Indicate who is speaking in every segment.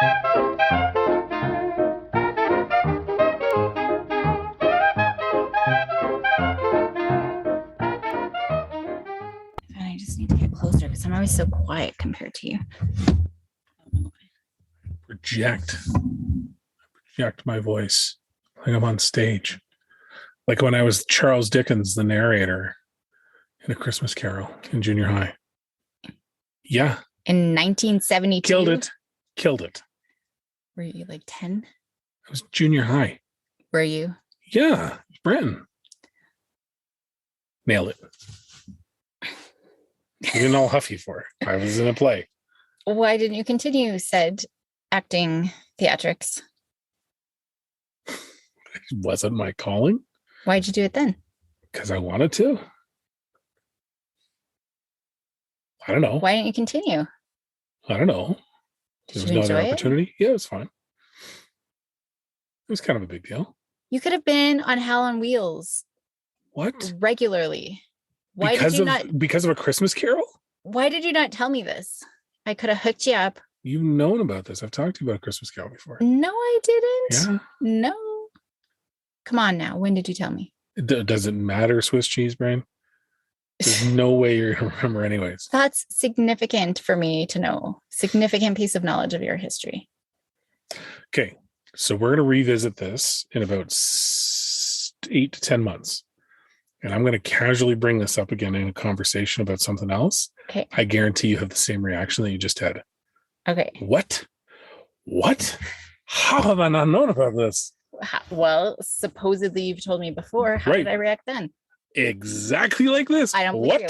Speaker 1: I just need to get closer because I'm always so quiet compared to you.
Speaker 2: Project my voice like I'm on stage. Like when I was Charles Dickens, the narrator in A Christmas Carol in junior high. Yeah.
Speaker 1: In 1972?
Speaker 2: Killed it.
Speaker 1: Were you like 10?
Speaker 2: I was junior high.
Speaker 1: Were you?
Speaker 2: Yeah. Brenton. Nailed it. You didn't all huffy for it. I was in a play.
Speaker 1: Why didn't you continue said acting theatrics?
Speaker 2: It wasn't my calling.
Speaker 1: Why'd you do it then?
Speaker 2: Because I wanted to. I don't know.
Speaker 1: Why didn't you continue?
Speaker 2: I don't know. There was no other opportunity. Yeah, it was fine. It was kind of a big deal.
Speaker 1: You could have been on Hell on Wheels.
Speaker 2: What? Regularly. Because of A Christmas Carol?
Speaker 1: Why did you not tell me this? I could have hooked you up.
Speaker 2: You've known about this. I've talked to you about A Christmas Carol before.
Speaker 1: No, I didn't.
Speaker 2: Yeah.
Speaker 1: No. Come on now. When did you tell me?
Speaker 2: Does it matter, Swiss cheese brain? There's no way you're going to remember anyways.
Speaker 1: That's significant for me to know. Significant piece of knowledge of your history.
Speaker 2: Okay. So we're going to revisit this in about 8 to 10 months. And I'm going to casually bring this up again in a conversation about something else.
Speaker 1: Okay.
Speaker 2: I guarantee you have the same reaction that you just had.
Speaker 1: Okay.
Speaker 2: What? How have I not known about this?
Speaker 1: Well, supposedly you've told me before. How did I react then?
Speaker 2: Exactly like this.
Speaker 1: I don't believe you.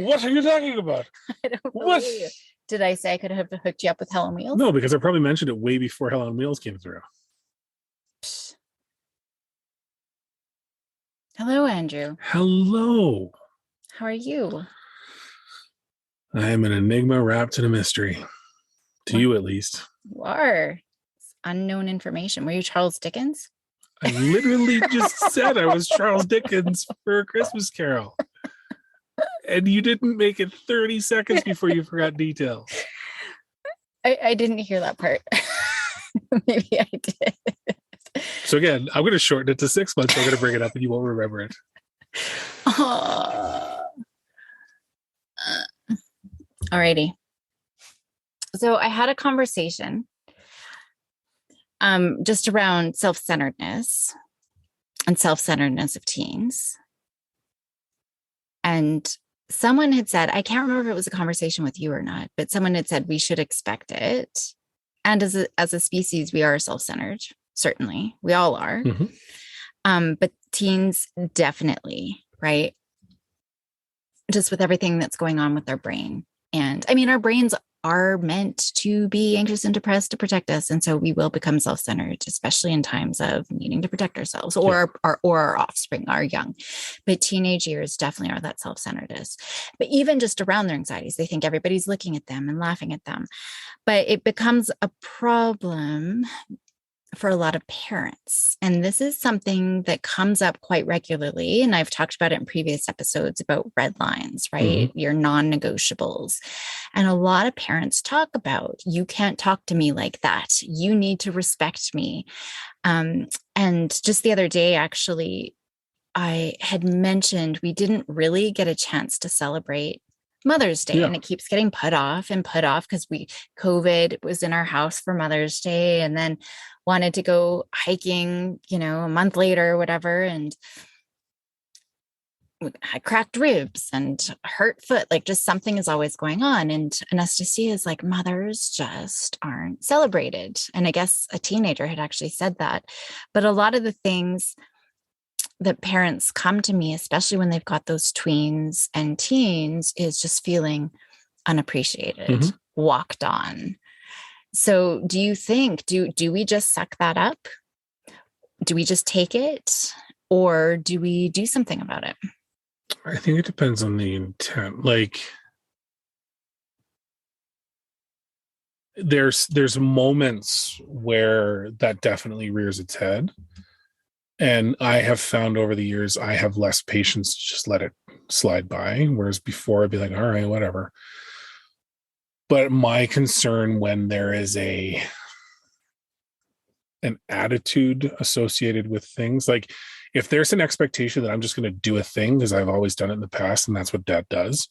Speaker 2: What are you talking about?
Speaker 1: I don't believe you. Did I say I could have hooked you up with Hell on Wheels?
Speaker 2: No, because I probably mentioned it way before Hell on Wheels came through.
Speaker 1: Psst. Hello, Andrew.
Speaker 2: Hello.
Speaker 1: How are you?
Speaker 2: I am an enigma wrapped in a mystery. To you, at least.
Speaker 1: You are. It's unknown information. Were you Charles Dickens?
Speaker 2: I literally just said I was Charles Dickens for A Christmas Carol. And you didn't make it 30 seconds before you forgot details.
Speaker 1: I didn't hear that part. Maybe I did.
Speaker 2: So again, I'm going to shorten it to 6 months. I'm going to bring it up and you won't remember it.
Speaker 1: Alrighty. So I had a conversation just around self-centeredness and self-centeredness of teens. And someone had said, I can't remember if it was a conversation with you or not, but someone had said we should expect it. And as a species, we are self-centered. Certainly, we all are.
Speaker 2: Mm-hmm.
Speaker 1: But teens definitely, right? Just with everything that's going on with their brain. And I mean, our brains are meant to be anxious and depressed to protect us. And so we will become self-centered, especially in times of needing to protect ourselves or our offspring, our young. But teenage years definitely are that self-centeredness. But even just around their anxieties, they think everybody's looking at them and laughing at them. But it becomes a problem for a lot of parents. And this is something that comes up quite regularly. And I've talked about it in previous episodes about red lines, right? Mm-hmm. Your non-negotiables. And a lot of parents talk about, you can't talk to me like that. You need to respect me. And just the other day, actually, I had mentioned we didn't really get a chance to celebrate Mother's Day, and it keeps getting put off because COVID was in our house for Mother's Day, and then wanted to go hiking, a month later or whatever. And I cracked ribs and hurt foot, like just something is always going on. And Anastasia is like, mothers just aren't celebrated. And I guess a teenager had actually said that, but a lot of the things that parents come to me, especially when they've got those tweens and teens, is just feeling unappreciated, walked on. So do you think, do we just suck that up? Do we just take it? Or do we do something about it?
Speaker 2: I think it depends on the intent. Like there's moments where that definitely rears its head. And I have found over the years, I have less patience to just let it slide by. Whereas before I'd be like, all right, whatever. But my concern when there is a an attitude associated with things. Like if there's an expectation that I'm just going to do a thing because I've always done it in the past and that's what dad does,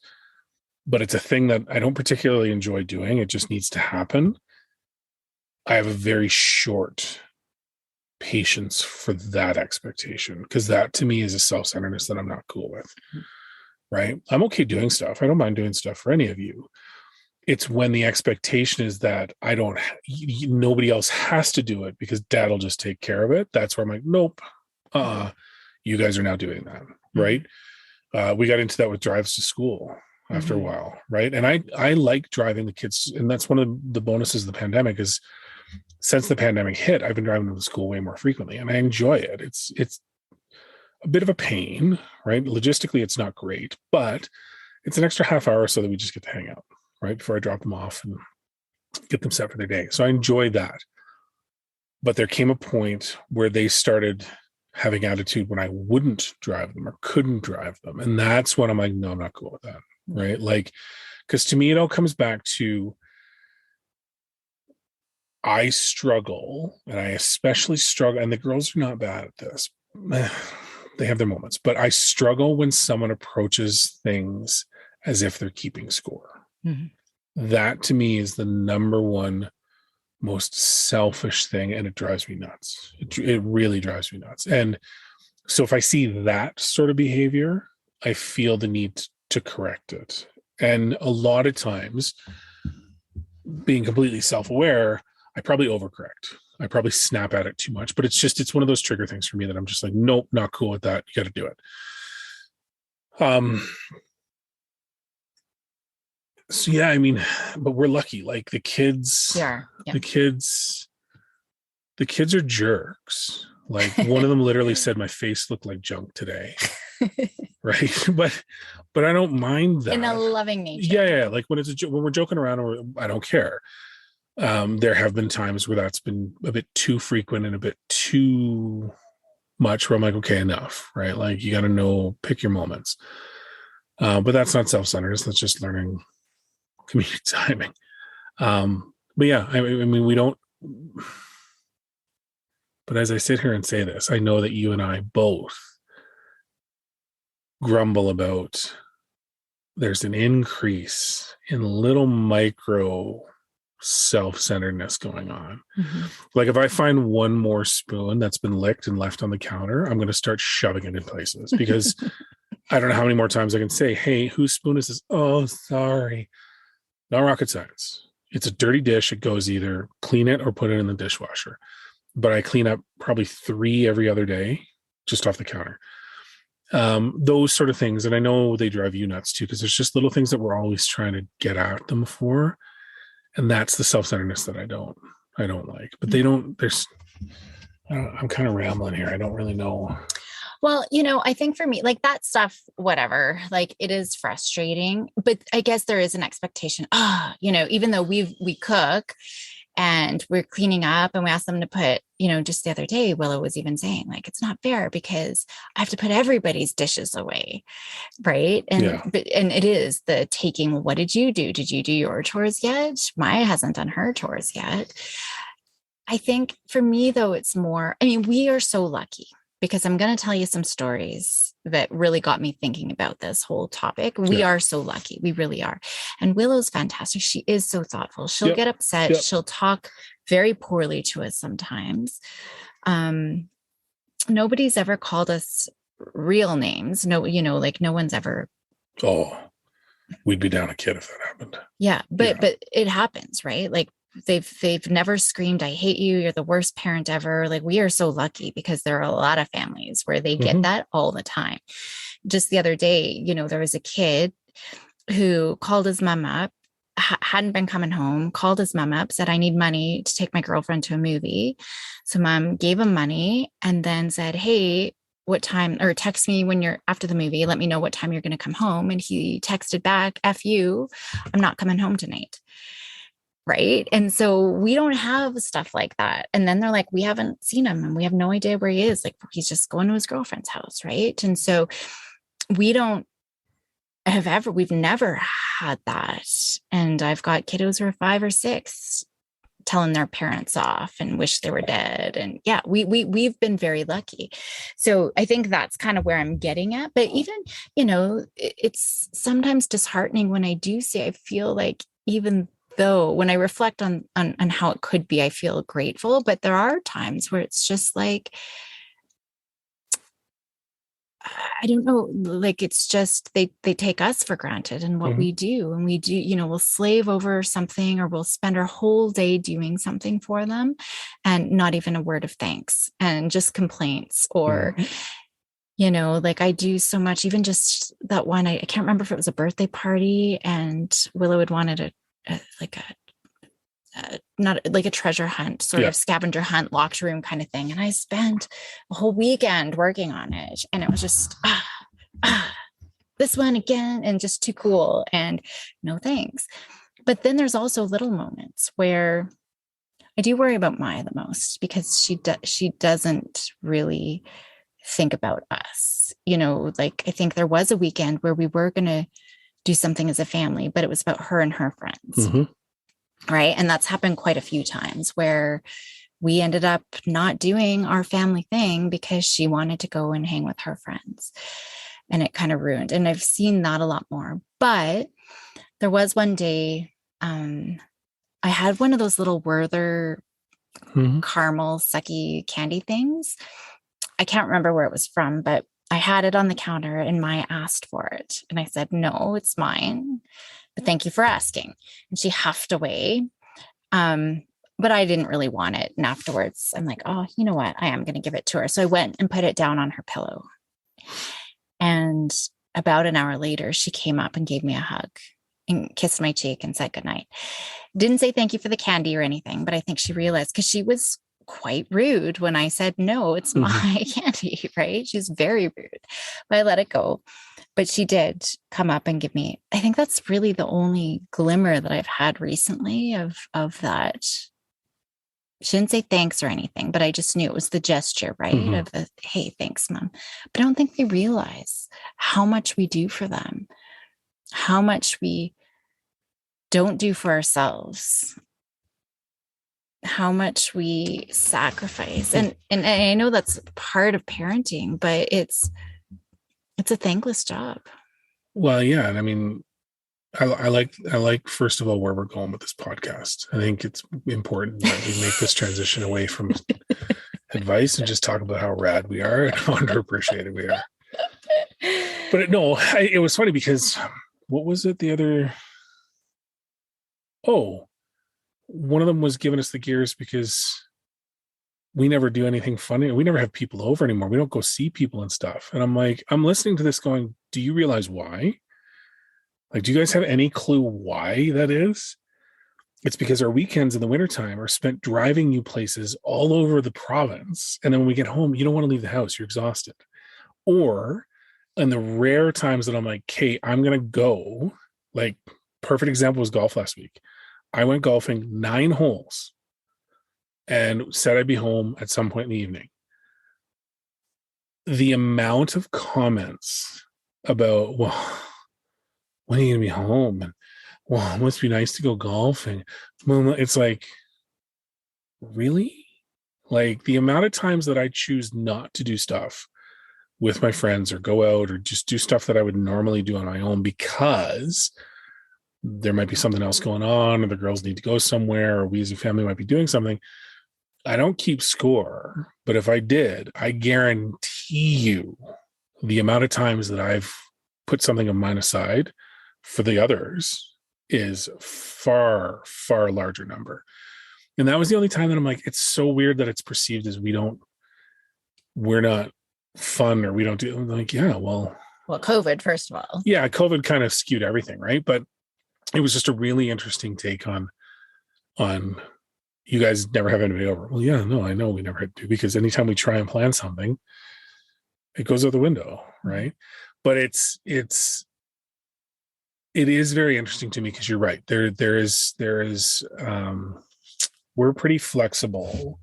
Speaker 2: but it's a thing that I don't particularly enjoy doing, it just needs to happen. I have a very short patience for that expectation, because that to me is a self-centeredness that I'm not cool with. Right? I'm okay doing stuff. I don't mind doing stuff for any of you. It's when the expectation is that I don't, nobody else has to do it because dad will just take care of it. That's where I'm like, nope, you guys are now doing that. Right. We got into that with drives to school after a while. Right. And I like driving the kids. And that's one of the bonuses of the pandemic is since the pandemic hit, I've been driving them to school way more frequently and I enjoy it. It's a bit of a pain, right? Logistically, it's not great, but it's an extra half hour so that we just get to hang out, right? Before I drop them off and get them set for their day. So I enjoy that. But there came a point where they started having attitude when I wouldn't drive them or couldn't drive them. And that's when I'm like, no, I'm not cool with that, right? Like, because to me, it all comes back to I struggle, and I especially struggle, and the girls are not bad at this. They have their moments, but I struggle when someone approaches things as if they're keeping score. That to me is the number one most selfish thing, and it drives me nuts. It really drives me nuts. And so if I see that sort of behavior, I feel the need to correct it. And a lot of times, being completely self-aware, I probably overcorrect. I probably snap at it too much, but it's one of those trigger things for me that I'm just like, nope, not cool with that. You got to do it. So yeah, I mean, but we're lucky. Like the kids, the kids are jerks. Like one of them literally said my face looked like junk today. Right. But I don't mind that.
Speaker 1: In a loving nature.
Speaker 2: Yeah. Like when when we're joking around, I don't care. There have been times where that's been a bit too frequent and a bit too much where I'm like, okay, enough, right? Like you got to know, pick your moments. But that's not self-centeredness. That's just learning comedic timing. But yeah, I mean, we don't, but as I sit here and say this, I know that you and I both grumble about there's an increase in little micro self-centeredness going on. Like if I find one more spoon that's been licked and left on the counter, I'm going to start shoving it in places because I don't know how many more times I can say, hey, whose spoon is this? Oh, sorry. Not rocket science. It's a dirty dish. It goes either clean it or put it in the dishwasher. But I clean up probably 3 every other day just off the counter. Those sort of things. And I know they drive you nuts too, because there's just little things that we're always trying to get at them for. And that's the self-centeredness that I don't like. But they don't, I'm kind of rambling here. I don't really know.
Speaker 1: Well, I think for me, like that stuff, whatever, like it is frustrating, but I guess there is an expectation. Even though we cook and we're cleaning up and we ask them to put, just the other day, Willow was even saying like, it's not fair because I have to put everybody's dishes away. Right. And it is the taking, what did you do? Did you do your chores yet? Maya hasn't done her chores yet. I think for me though, it's more, we are so lucky. Because I'm going to tell you some stories that really got me thinking about this whole topic. We are so lucky. We really are. And Willow's fantastic. She is so thoughtful. She'll get upset. She'll talk very poorly to us sometimes. Nobody's ever called us real names. No, like no one's ever.
Speaker 2: Oh, we'd be down a kid if that happened.
Speaker 1: Yeah. But it happens, right? Like, they've never screamed, I hate you, you're the worst parent ever. Like we are so lucky because there are a lot of families where they get that all the time. Just the other day, there was a kid who called his mom up, hadn't been coming home, called his mom up, said, I need money to take my girlfriend to a movie. So mom gave him money and then said, hey, what time, or text me when you're after the movie, let me know what time you're going to come home. And he texted back, F you, I'm not coming home tonight. Right. And so we don't have stuff like that. And then they're like, we haven't seen him and we have no idea where he is. Like he's just going to his girlfriend's house. Right. And so we've never had that. And I've got kiddos who are 5 or 6 telling their parents off and wish they were dead. And yeah, we've been very lucky. So I think that's kind of where I'm getting at. But even, it's sometimes disheartening when I do say, I feel like, even though when I reflect on how it could be, I feel grateful, but there are times where it's just like, I don't know, like it's just they take us for granted and what we do. And we do, we'll slave over something, or we'll spend our whole day doing something for them and not even a word of thanks, and just complaints. Or, like I do so much, even just that one, I can't remember if it was a birthday party, and Willow had wanted not like a treasure hunt, sort of scavenger hunt, locked room kind of thing. And I spent a whole weekend working on it. And it was just, this one again, and just too cool. And no thanks. But then there's also little moments where I do worry about Maya the most, because she doesn't really think about us. Like I think there was a weekend where we were going to do something as a family, but it was about her and her friends. Right. And that's happened quite a few times where we ended up not doing our family thing because she wanted to go and hang with her friends, and it kind of ruined. And I've seen that a lot more. But there was one day, I had one of those little Werther caramel sucky candy things. I can't remember where it was from, but I had it on the counter and Maya asked for it. And I said, no, it's mine, but thank you for asking. And she huffed away. But I didn't really want it. And afterwards, I'm like, oh, you know what? I am going to give it to her. So I went and put it down on her pillow. And about an hour later, she came up and gave me a hug and kissed my cheek and said goodnight. Didn't say thank you for the candy or anything, but I think she realized, because she was quite rude when I said, no, it's my candy, right? She's very rude, but I let it go. But she did come up and give me, I think that's really the only glimmer that I've had recently of that. She didn't say thanks or anything, but I just knew it was the gesture, right? Of the, hey, thanks, Mom. But I don't think they realize how much we do for them, how much we don't do for ourselves, how much we sacrifice. And I know that's part of parenting, but it's a thankless job.
Speaker 2: Well, yeah. And I mean, I like, first of all, where we're going with this podcast. I think it's important that we make this transition away from advice and just talk about how rad we are and how underappreciated we are. But it was funny because what was it the other? Oh, one of them was giving us the gears because we never do anything funny. We never have people over anymore. We don't go see people and stuff. And I'm like, I'm listening to this going, do you realize why? Like, do you guys have any clue why that is? It's because our weekends in the wintertime are spent driving you places all over the province. And then when we get home, you don't want to leave the house. You're exhausted. Or in the rare times that I'm like, Kate, I'm going to go, like, perfect example was golf last week. I went golfing 9 holes and said I'd be home at some point in the evening. The amount of comments about, well, when are you going to be home? And, well, it must be nice to go golfing. It's like, really? Like, the amount of times that I choose not to do stuff with my friends or go out or just do stuff that I would normally do on my own because there might be something else going on, or the girls need to go somewhere, or we as a family might be doing something. I don't keep score, but if I did, I guarantee you the amount of times that I've put something of mine aside for the others is far, far larger number. And that was the only time that I'm like, it's so weird that it's perceived as we're not fun, or we don't do. I'm like, yeah, well,
Speaker 1: COVID, first of all.
Speaker 2: Yeah, COVID kind of skewed everything, right? But it was just a really interesting take on you guys never have anybody over. Well, yeah, no, I know we never do, because anytime we try and plan something, it goes out the window, right? But it is very interesting to me because you're right. There is we're pretty flexible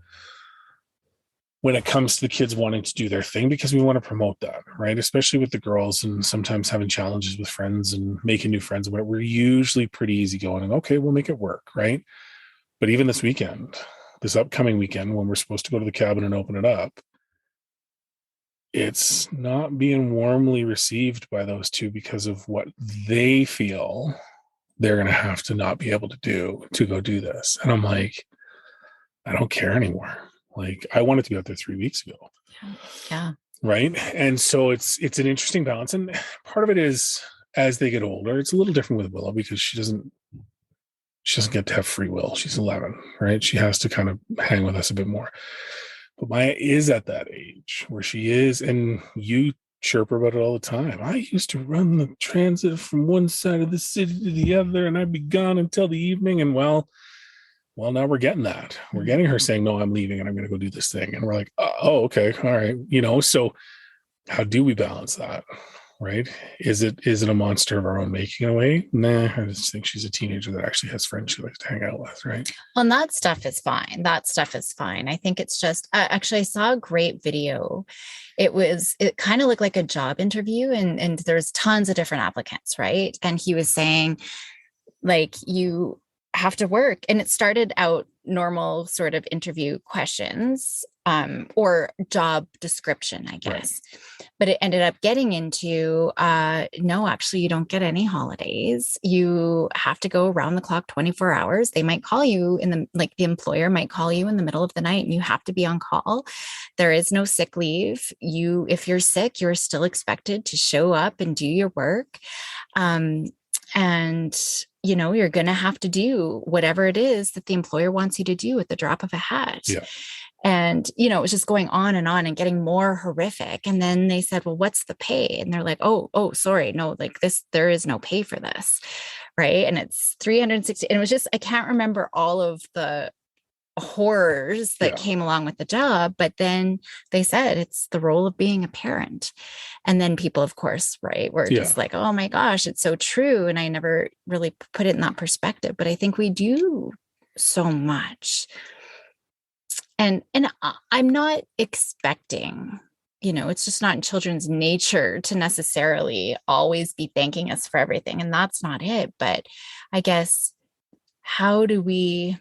Speaker 2: when it comes to the kids wanting to do their thing, because we want to promote that, right? Especially with the girls, and sometimes having challenges with friends and making new friends. We're usually pretty easygoing and okay, we'll make it work, right? But even this weekend, this upcoming weekend, when we're supposed to go to the cabin and open it up, it's not being warmly received by those two because of what they feel they're going to have to not be able to do to go do this. And I'm like, I don't care anymore. Like, I wanted to be out there 3 weeks ago.
Speaker 1: Yeah.
Speaker 2: Right. And so it's an interesting balance. And part of it is, as they get older, it's a little different with Willow because she doesn't get to have free will. She's 11, right? She has to kind of hang with us a bit more. But Maya is at that age where she is, and you chirp her about it all the time. I used to run the transit from one side of the city to the other, and I'd be gone until the evening. And well, now we're getting that. We're getting her saying, no, I'm leaving and I'm going to go do this thing. And we're like, oh, okay. All right. So how do we balance that? Right? Is it a monster of our own making in a way? Nah, I just think she's a teenager that actually has friends she likes to hang out with, right?
Speaker 1: Well, and that stuff is fine. I think it's just, actually, I saw a great video. It kind of looked like a job interview, and there's tons of different applicants, right? And he was saying, like, you have to work. And it started out normal sort of interview questions, or job description, I guess. Right. But it ended up getting into, no, actually, you don't get any holidays. You have to go around the clock 24 hours. They might call you the employer might call you in the middle of the night and you have to be on call. There is no sick leave. If you're sick, you're still expected to show up and do your work. And you're going to have to do whatever it is that the employer wants you to do at the drop of a hat.
Speaker 2: Yeah.
Speaker 1: And, it was just going on and getting more horrific. And then they said, well, what's the pay? And they're like, oh, sorry. No, like there is no pay for this. Right. And it's 360. And it was just, I can't remember all of the horrors that came along with the job, but then they said it's the role of being a parent. And then people, of course, right, were just like, oh my gosh, it's so true. And I never really put it in that perspective, but I think we do so much. And I'm not expecting, it's just not in children's nature to necessarily always be thanking us for everything. And that's not it. But I guess, how do we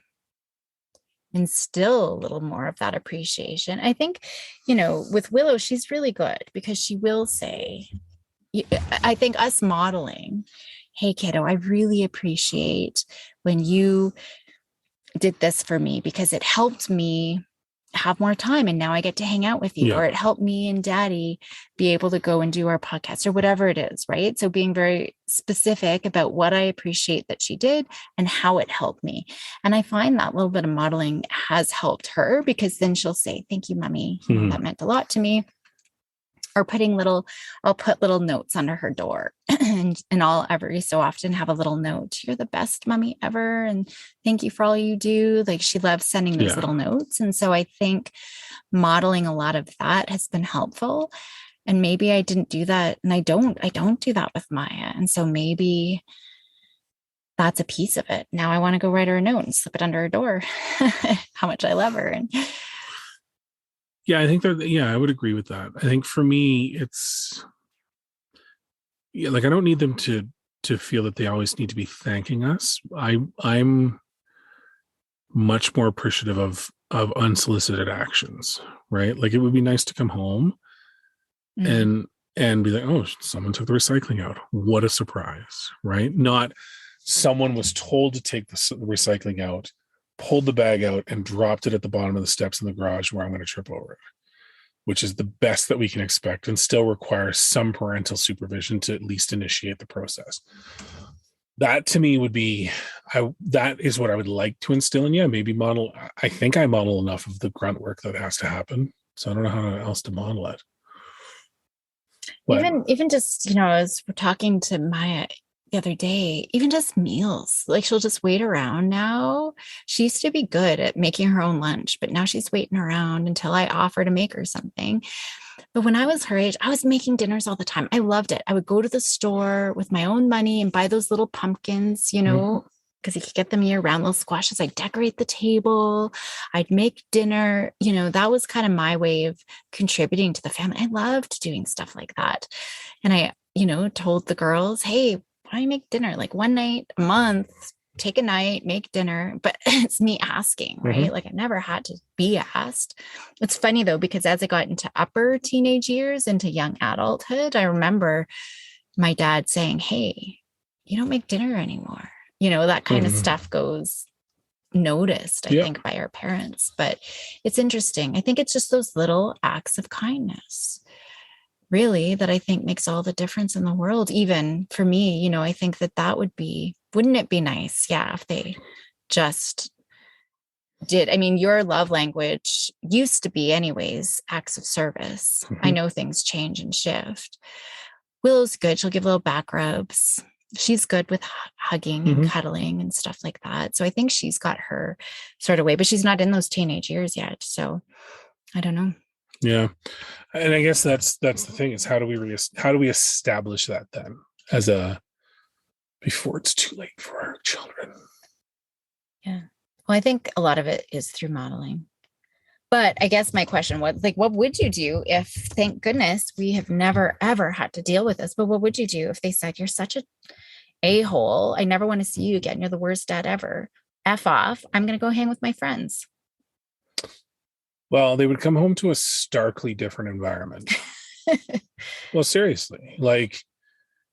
Speaker 1: instill a little more of that appreciation? I think, with Willow, she's really good because she will say, I think us modeling, hey, kiddo, I really appreciate when you did this for me because it helped me have more time and now I get to hang out with you, or it helped me and daddy be able to go and do our podcast or whatever it is, right? So being very specific about what I appreciate that she did and how it helped me. And I find that little bit of modeling has helped her because then she'll say, thank you, mommy. That meant a lot to me. Or I'll put little notes under her door and I'll every so often have a little note. You're the best mommy ever. And thank you for all you do. Like, she loves sending those little notes. And so I think modeling a lot of that has been helpful. And maybe I didn't do that. And I don't do that with Maya. And so maybe that's a piece of it. Now I want to go write her a note and slip it under her door, how much I love her. And
Speaker 2: yeah, I think that, I would agree with that. I think for me, it's like, I don't need them to feel that they always need to be thanking us. I'm much more appreciative of unsolicited actions, right? Like, it would be nice to come home and be like, oh, someone took the recycling out. What a surprise, right? Not someone was told to take the recycling out, pulled the bag out and dropped it at the bottom of the steps in the garage where I'm going to trip over it, which is the best that we can expect and still requires some parental supervision to at least initiate the process. That to me would be, that is what I would like to instill in you. Maybe model. I think I model enough of the grunt work that has to happen. So I don't know how else to model it. But,
Speaker 1: even just, as we're talking to Maya the other day, even just meals, like, she'll just wait around now. She used to be good at making her own lunch, but now she's waiting around until I offer to make her something. But when I was her age, I was making dinners all the time. I loved it. I would go to the store with my own money and buy those little pumpkins, because you could get them year round, little squashes. I'd decorate the table. I'd make dinner. That was kind of my way of contributing to the family. I loved doing stuff like that. And I, told the girls, hey, why don't you make dinner like one night a month? take a night, make dinner, but it's me asking, right? Like I never had to be asked. It's funny though, because as I got into upper teenage years, into young adulthood, I remember my dad saying, hey, you don't make dinner anymore. That kind of stuff goes noticed, I think, by our parents. But it's interesting. I think it's just those little acts of kindness, really, that I think makes all the difference in the world. Even for me, I think that wouldn't it be nice? Yeah. If they just did. I mean, your love language used to be anyways, acts of service. I know things change and shift. Willow's good. She'll give little back rubs. She's good with hugging and cuddling and stuff like that. So I think she's got her sort of way, but she's not in those teenage years yet. So I don't know.
Speaker 2: Yeah. And I guess that's the thing, is how do we establish that then before it's too late for our children?
Speaker 1: Yeah. Well, I think a lot of it is through modeling. But I guess my question was, like, what would you do if, thank goodness, we have never, ever had to deal with this, but what would you do if they said, you're such a-hole, I never want to see you again, you're the worst dad ever, F off, I'm going to go hang with my friends?
Speaker 2: Well, they would come home to a starkly different environment. Well, seriously,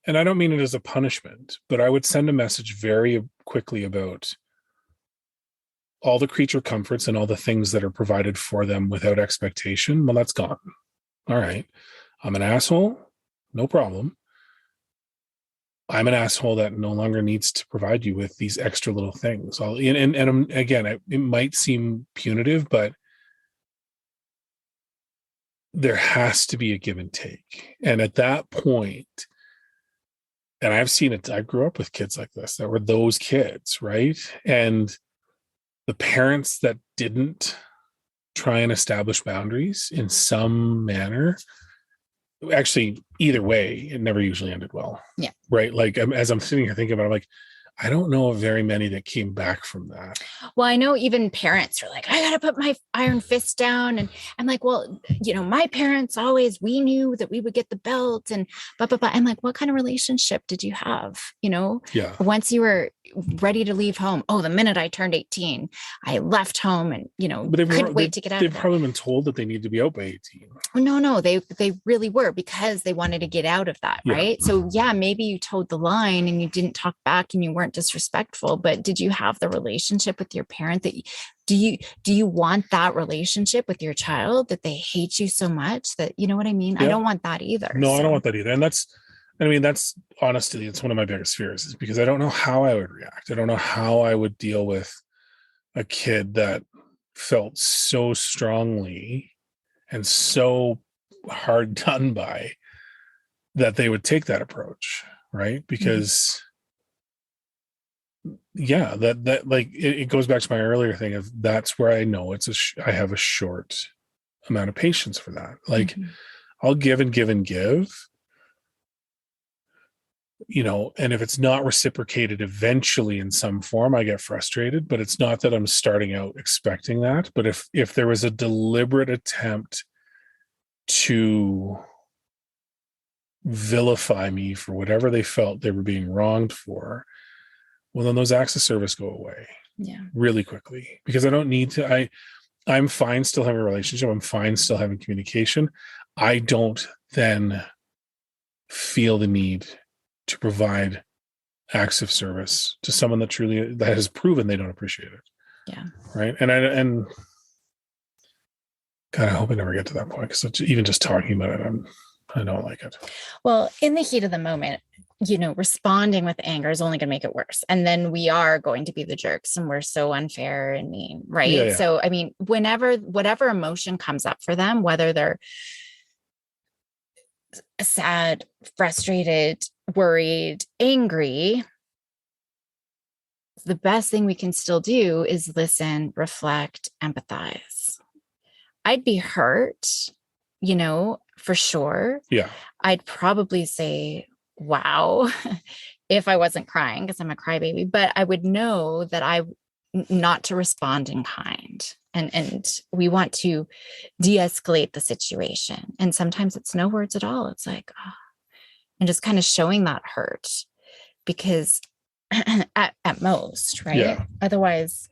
Speaker 2: and I don't mean it as a punishment, but I would send a message very quickly about all the creature comforts and all the things that are provided for them without expectation. Well, that's gone. All right. I'm an asshole. No problem. I'm an asshole that no longer needs to provide you with these extra little things. Again, it might seem punitive, but there has to be a give and take. And at that point, and I've seen it, I grew up with kids like this that were those kids, right? And the parents that didn't try and establish boundaries in some manner, actually, either way, it never usually ended well.
Speaker 1: Yeah.
Speaker 2: Right. As I'm sitting here thinking about it, I'm like, I don't know of very many that came back from that.
Speaker 1: Well, I know even parents are like, I got to put my iron fist down. And I'm like, well, my parents always, we knew that we would get the belt and blah, blah, blah. I'm like, what kind of relationship did you have?
Speaker 2: Yeah.
Speaker 1: Once you were ready to leave home. Oh, the minute I turned 18, I left home and, couldn't wait to get out.
Speaker 2: They've probably been told that they need to be out by 18.
Speaker 1: No, they really were, because they wanted to get out of that. Right. Yeah. So yeah, maybe you towed the line and you didn't talk back and you weren't disrespectful, but did you have the relationship with your parent that do you want that relationship with your child, that they hate you so much that, you know what I mean? Yeah. I don't want that either.
Speaker 2: No, I don't want that either. And that's honestly, it's one of my biggest fears, is because I don't know how I would react. I don't know how I would deal with a kid that felt so strongly and so hard done by that they would take that approach. Right. Because yeah, that it goes back to my earlier thing of, that's where I know I have a short amount of patience for that. I'll give and give and give, and if it's not reciprocated eventually in some form, I get frustrated. But it's not that I'm starting out expecting that. But if there was a deliberate attempt to vilify me for whatever they felt they were being wronged for, well, then those acts of service go away really quickly, because I don't need to. I'm fine still having a relationship. I'm fine still having communication. I don't then feel the need to provide acts of service to someone that has proven they don't appreciate it.
Speaker 1: Yeah.
Speaker 2: Right. And God, I hope I never get to that point, because even just talking about it, I don't like it.
Speaker 1: Well, in the heat of the moment, responding with anger is only going to make it worse. And then we are going to be the jerks, and we're so unfair and mean. Right. Yeah. So, I mean, whatever emotion comes up for them, whether they're sad, frustrated, worried, angry, the best thing we can still do is listen, reflect, empathize. I'd be hurt, for sure.
Speaker 2: Yeah.
Speaker 1: I'd probably say, wow, if I wasn't crying, because I'm a crybaby, but I would know that not to respond in kind. And we want to de-escalate the situation. And sometimes it's no words at all. It's like, and just kind of showing that hurt, because at most, right?
Speaker 2: Yeah.
Speaker 1: Otherwise,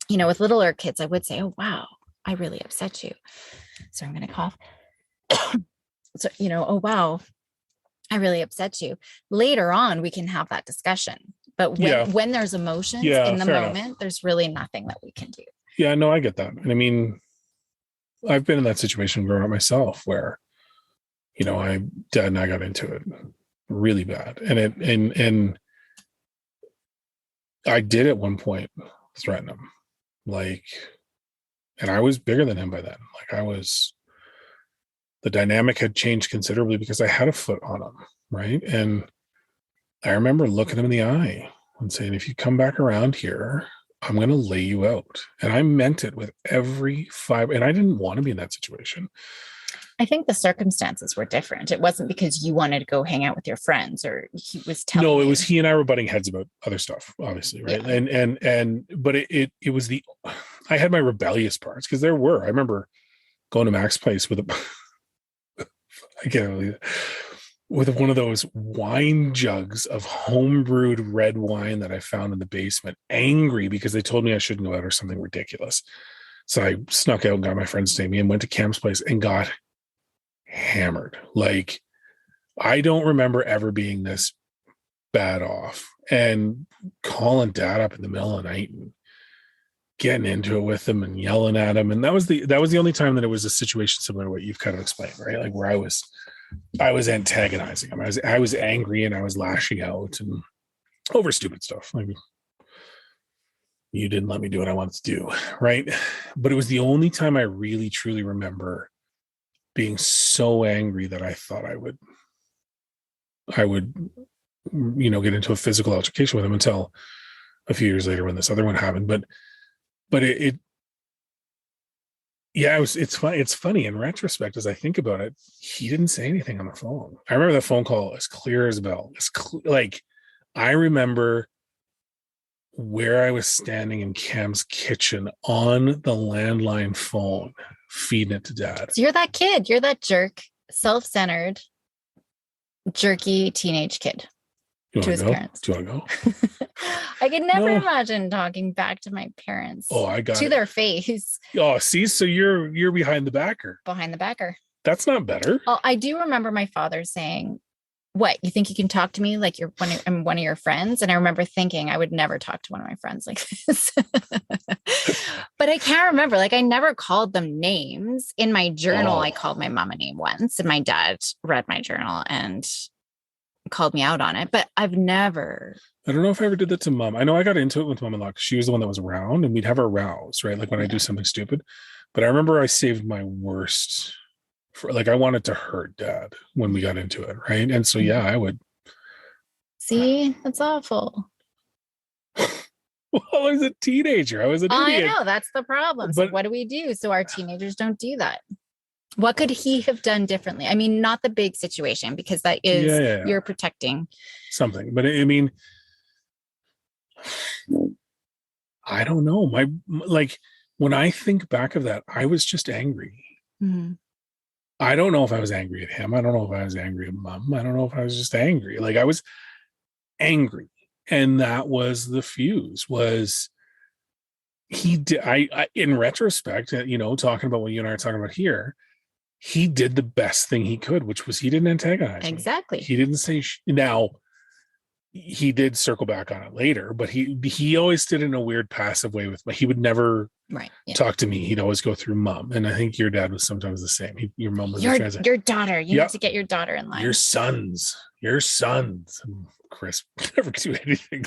Speaker 1: with littler kids, I would say, oh, wow, I really upset you. So I'm going to cough. So, oh, wow, I really upset you. Later on, we can have that discussion. But
Speaker 2: Yeah.
Speaker 1: when there's emotions
Speaker 2: Yeah.
Speaker 1: in the
Speaker 2: Fair
Speaker 1: moment,
Speaker 2: enough.
Speaker 1: there's really nothing that we can do.
Speaker 2: Yeah. No, I get that. And I mean, I've been in that situation growing up myself where, dad and I got into it really bad. And I did at one point threaten him. Like, and I was bigger than him by then. The dynamic had changed considerably because I had a foot on him. Right. And I remember looking him in the eye and saying, if you come back around here, I'm going to lay you out. And I meant it with every fiber. And I didn't want to be in that situation.
Speaker 1: I think the circumstances were different. It wasn't because you wanted to go hang out with your friends or he was telling you.
Speaker 2: No, it was he and I were butting heads about other stuff, obviously. Right. Yeah. But it was I had my rebellious parts because I remember going to Mac's place with I can't believe it, with one of those wine jugs of homebrewed red wine that I found in the basement, angry because they told me I shouldn't go out or something ridiculous. So I snuck out and got my friends to stay me and went to Cam's place and got hammered. Like, I don't remember ever being this bad off, and calling dad up in the middle of the night and getting into it with him and yelling at him. And that was the only time that it was a situation similar to what you've kind of explained, right? Like where I was antagonizing him. I was angry and I was lashing out and over stupid stuff. Like, you didn't let me do what I wanted to do, right? But it was the only time I really truly remember being so angry that I thought I would get into a physical altercation with him, until a few years later when this other one happened. But it's funny. It's funny in retrospect as I think about it. He didn't say anything on the phone. I remember that phone call as clear as a bell. I remember where I was standing in Cam's kitchen on the landline phone, feeding it to dad.
Speaker 1: So you're that kid. You're that jerk, self-centered, jerky teenage kid to his parents.
Speaker 2: Do you want to go?
Speaker 1: I could never imagine talking back to my parents.
Speaker 2: Oh, I got
Speaker 1: to their face.
Speaker 2: Oh, see, so you're behind the backer.
Speaker 1: Behind the backer.
Speaker 2: That's not better.
Speaker 1: Oh, I do remember my father saying, "What, you think you can talk to me like I'm one of your friends?" And I remember thinking I would never talk to one of my friends like this. But I can't remember. Like, I never called them names. In my journal, I called my mom a name once, and my dad read my journal and called me out on it. But I've never. I
Speaker 2: don't know if I ever did that to mom. I know I got into it with mom-in-law because she was the one that was around, and we'd have our rows, right? Like when I do something stupid. But I remember I saved my worst. I wanted to hurt dad when we got into it, right? And so I would.
Speaker 1: See, that's awful.
Speaker 2: Well, I was a teenager. I was an idiot.
Speaker 1: I know, that's the problem. So what do we do so our teenagers don't do that? What could he have done differently? I mean, not the big situation, because that is you're protecting
Speaker 2: something. But I mean, I don't know. When I think back of that, I was just angry.
Speaker 1: Mm-hmm.
Speaker 2: I don't know if I was angry at him. I don't know if I was angry at mom. I don't know if I was just angry. Like, I was angry. And that was the fuse. Was he did I in retrospect, talking about what you and I are talking about here, he did the best thing he could, which was he didn't antagonize
Speaker 1: exactly
Speaker 2: me. He didn't say now he did circle back on it later, but he always did it in a weird passive way with me. He would never talk to me. He'd always go through mom. And I think your dad was sometimes the same. Your mom was
Speaker 1: your daughter. You need to get your daughter in line.
Speaker 2: Your sons. Chris never do anything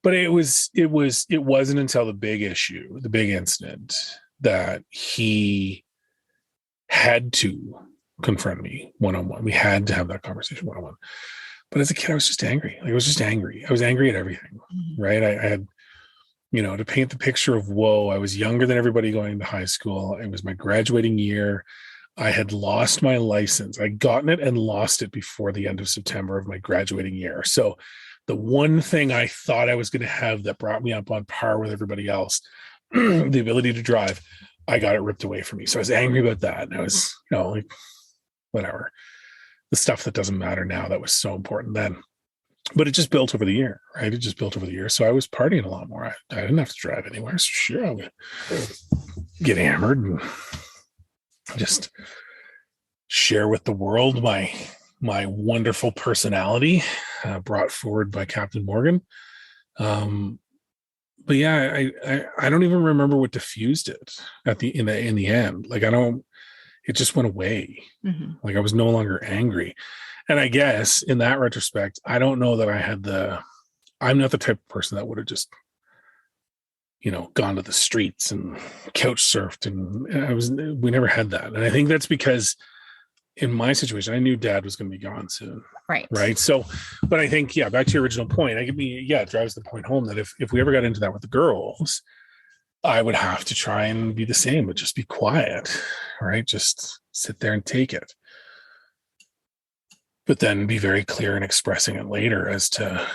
Speaker 2: but it wasn't until the big issue, the big incident, that he had to confront me one-on-one. We had to have that conversation one-on-one. But as a kid, I was just angry. I was angry at everything. Mm-hmm. Right. I had, to paint the picture of woe. I was younger than everybody going to high school. It was my graduating year. I had lost my license. I'd gotten it and lost it before the end of September of my graduating year. So the one thing I thought I was going to have that brought me up on par with everybody else, the ability to drive, I got it ripped away from me. So I was angry about that. And I was, whatever. The stuff that doesn't matter now that was so important then. But it just built over the year, right? It just built over the year. So I was partying a lot more. I didn't have to drive anywhere. So sure, I would get hammered and just share with the world my wonderful personality, brought forward by Captain Morgan. But yeah, I don't even remember what diffused it in the end. Like it just went away.
Speaker 1: Mm-hmm.
Speaker 2: Like I was no longer angry. And I guess in that retrospect, I don't know that I'm not the type of person that would have just, gone to the streets and couch surfed. And we never had that. And I think that's because in my situation, I knew Dad was going to be gone soon.
Speaker 1: Right.
Speaker 2: Right. So, but I think, back to your original point, it drives the point home that if we ever got into that with the girls, I would have to try and be the same, but just be quiet. Right. Just sit there and take it. But then be very clear in expressing it later as to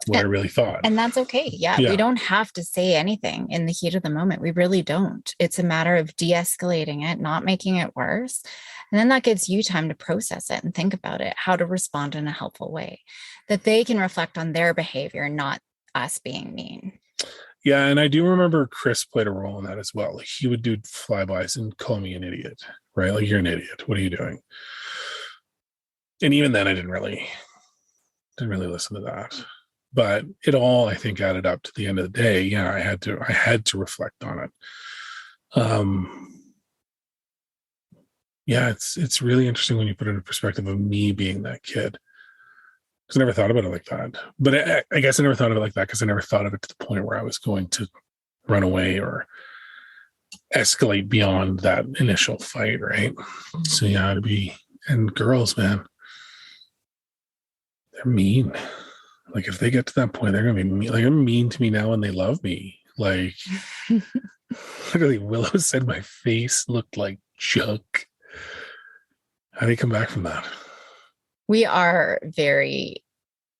Speaker 2: what I really thought.
Speaker 1: And that's okay. Yeah. We don't have to say anything in the heat of the moment. We really don't. It's a matter of de-escalating it, not making it worse. And then that gives you time to process it and think about it, how to respond in a helpful way, that they can reflect on their behavior, not us being mean.
Speaker 2: Yeah. And I do remember Chris played a role in that as well. Like he would do flybys and call me an idiot, right? Like, you're an idiot. What are you doing? And even then I didn't really listen to that. But it all, I think, added up to the end of the day. Yeah, I had to reflect on it. Yeah, it's really interesting when you put it in perspective of me being that kid. Because I never thought about it like that. But I guess I never thought of it like that because I never thought of it to the point where I was going to run away or escalate beyond that initial fight, right? So yeah, and girls, man, they're mean. Like if they get to that point, they're gonna be mean. Like I'm mean to me now and they love me. Like literally, Willow said my face looked like junk. How do you come back from that?
Speaker 1: We are very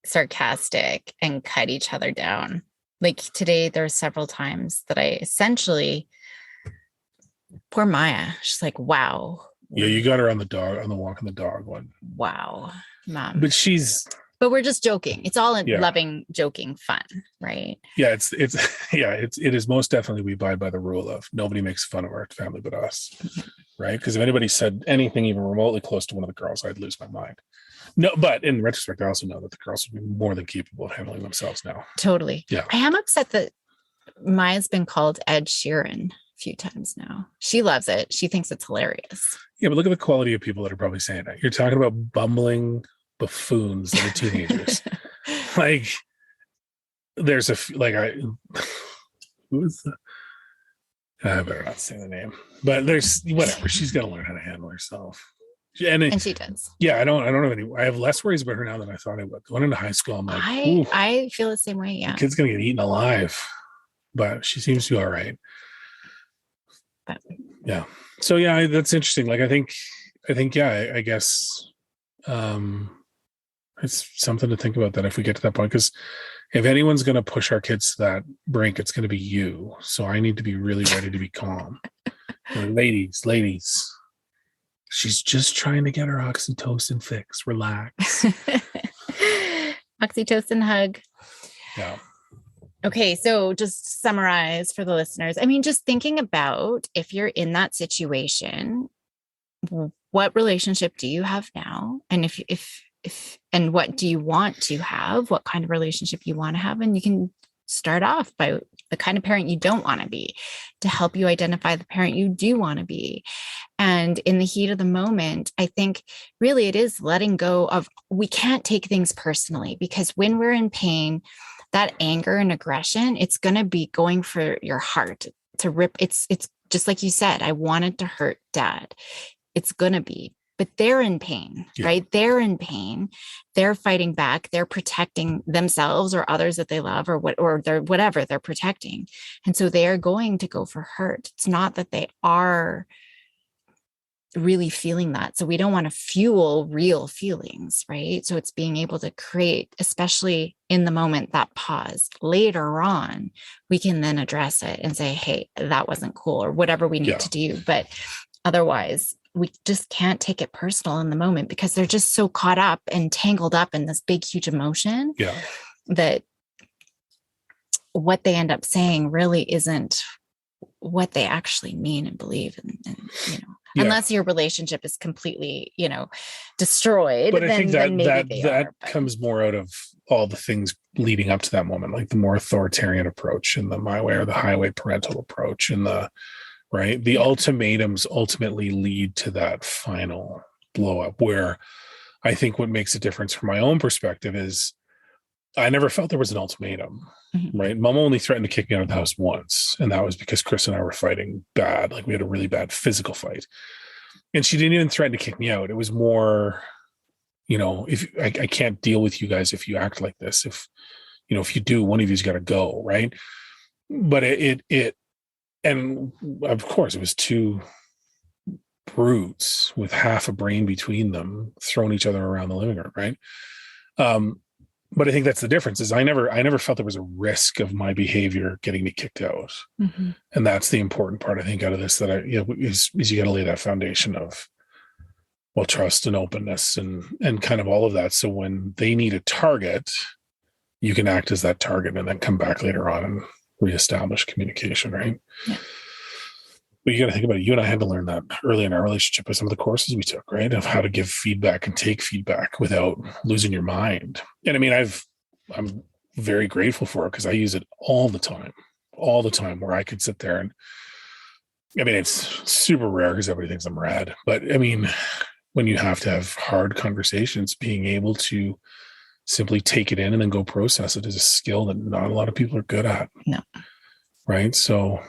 Speaker 1: sarcastic and cut each other down. Like today, there's several times that I essentially, poor Maya, she's like, wow.
Speaker 2: Yeah, you got her on the walk on the dog one.
Speaker 1: Wow, Mom.
Speaker 2: But
Speaker 1: we're just joking. It's all loving, joking fun, right?
Speaker 2: Yeah, it is most definitely we abide by the rule of nobody makes fun of our family but us, right? Because if anybody said anything even remotely close to one of the girls, I'd lose my mind. No, but in retrospect, I also know that the girls would be more than capable of handling themselves now.
Speaker 1: Totally.
Speaker 2: Yeah.
Speaker 1: I am upset that Maya's been called Ed Sheeran a few times now. She loves it. She thinks it's hilarious.
Speaker 2: Yeah, but look at the quality of people that are probably saying that. You're talking about bumbling buffoons that are teenagers. Like there's who is the, I better not say the name, but there's whatever. She's got to learn how to handle herself. And
Speaker 1: she does.
Speaker 2: Yeah, I don't have I have less worries about her now than I thought I would. Going into high school, I'm like,
Speaker 1: I feel the same way. Yeah.
Speaker 2: The kid's going to get eaten alive, but she seems to be all right.
Speaker 1: But
Speaker 2: yeah. So yeah, that's interesting. Like, I think, yeah, I guess, it's something to think about that if we get to that point, because if anyone's going to push our kids to that brink, it's going to be you. So I need to be really ready to be calm. Ladies, she's just trying to get her oxytocin fix. Relax.
Speaker 1: Oxytocin hug.
Speaker 2: Yeah.
Speaker 1: Okay, so just summarize for the listeners. I mean, just thinking about if you're in that situation, what relationship do you have now? And if and what do you want to have? What kind of relationship you want to have? And you can start off by the kind of parent you don't want to be, to help you identify the parent you do want to be. And in the heat of the moment, I think really it is letting go of, we can't take things personally, because when we're in pain, that anger and aggression, it's going to be going for your heart to rip. It's just like you said, I wanted to hurt Dad. It's going to be, but they're in pain, right? They're in pain. They're fighting back. They're protecting themselves or others that they love, or they're whatever they're protecting. And so they are going to go for hurt. It's not that they are really feeling that. So we don't want to fuel real feelings, right? So it's being able to create, especially in the moment, that pause. Later on, we can then address it and say, hey, that wasn't cool, or whatever we need to do. But otherwise, we just can't take it personal in the moment because they're just so caught up and tangled up in this big, huge emotion that what they end up saying really isn't what they actually mean and believe. And unless your relationship is completely, destroyed,
Speaker 2: but I think that
Speaker 1: then maybe
Speaker 2: that comes more out of all the things leading up to that moment, like the more authoritarian approach and the my way or the highway parental approach and the ultimatums ultimately lead to that final blow up, where I think what makes a difference from my own perspective is I never felt there was an ultimatum, right? Mom only threatened to kick me out of the house once. And that was because Chris and I were fighting bad. Like we had a really bad physical fight. And she didn't even threaten to kick me out. It was more, if I can't deal with you guys if you act like this. If you do, one of you's got to go, right? But and of course it was two brutes with half a brain between them throwing each other around the living room, right? But I think that's the difference is I never felt there was a risk of my behavior getting me kicked out. And that's the important part, I think, out of this, that is you got to lay that foundation of, well, trust and openness and kind of all of that. So when they need a target, you can act as that target and then come back later on and reestablish communication, right?
Speaker 1: Yeah.
Speaker 2: But you got to think about it. You and I had to learn that early in our relationship with some of the courses we took, right? Of how to give feedback and take feedback without losing your mind. And I mean, I'm very grateful for it because I use it all the time, where I could sit there and, I mean, it's super rare because everybody thinks I'm rad. But I mean, when you have to have hard conversations, being able to simply take it in and then go process it is a skill that not a lot of people are good at.
Speaker 1: No.
Speaker 2: Right. So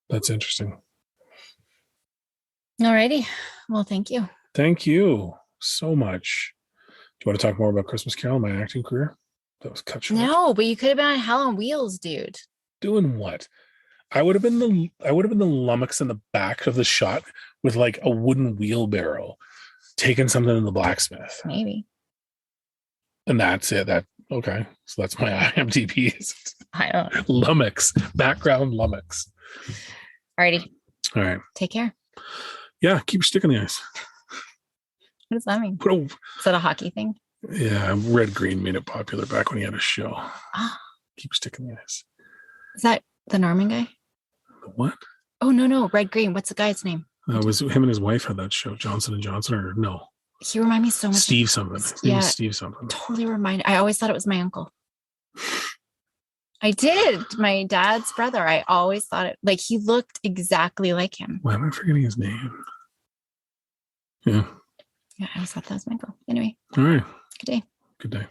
Speaker 2: that's interesting.
Speaker 1: All righty. Well, thank you.
Speaker 2: Thank you so much. Do you want to talk more about Christmas Carol, my acting career? That was cut short.
Speaker 1: No, but you could have been on Hell on Wheels, dude.
Speaker 2: Doing what? I would have been the lummox in the back of the shot with like a wooden wheelbarrow, taking something in the blacksmith.
Speaker 1: Maybe.
Speaker 2: And that's it. Okay. So that's my IMDb.
Speaker 1: I don't know.
Speaker 2: Lummox, background lummox.
Speaker 1: Alrighty.
Speaker 2: All right.
Speaker 1: Take care.
Speaker 2: Yeah. Keep your stick in the ice.
Speaker 1: What does that mean? Is that a hockey thing?
Speaker 2: Yeah. Red Green made it popular back when he had a show.
Speaker 1: Ah.
Speaker 2: Keep your stick in the ice.
Speaker 1: Is that the Norman guy?
Speaker 2: The what?
Speaker 1: Oh, no. Red Green. What's the guy's name?
Speaker 2: It was him and his wife had that show, Johnson & Johnson, or no?
Speaker 1: He reminded me so much.
Speaker 2: Steve something.
Speaker 1: Yeah.
Speaker 2: Steve something.
Speaker 1: Totally reminded. I always thought it was my uncle. I did. My dad's brother. I always thought it, like, he looked exactly like him.
Speaker 2: Why am I forgetting his name? Yeah.
Speaker 1: Yeah, I always thought that was my uncle. Anyway.
Speaker 2: All right.
Speaker 1: Good day.
Speaker 2: Good day.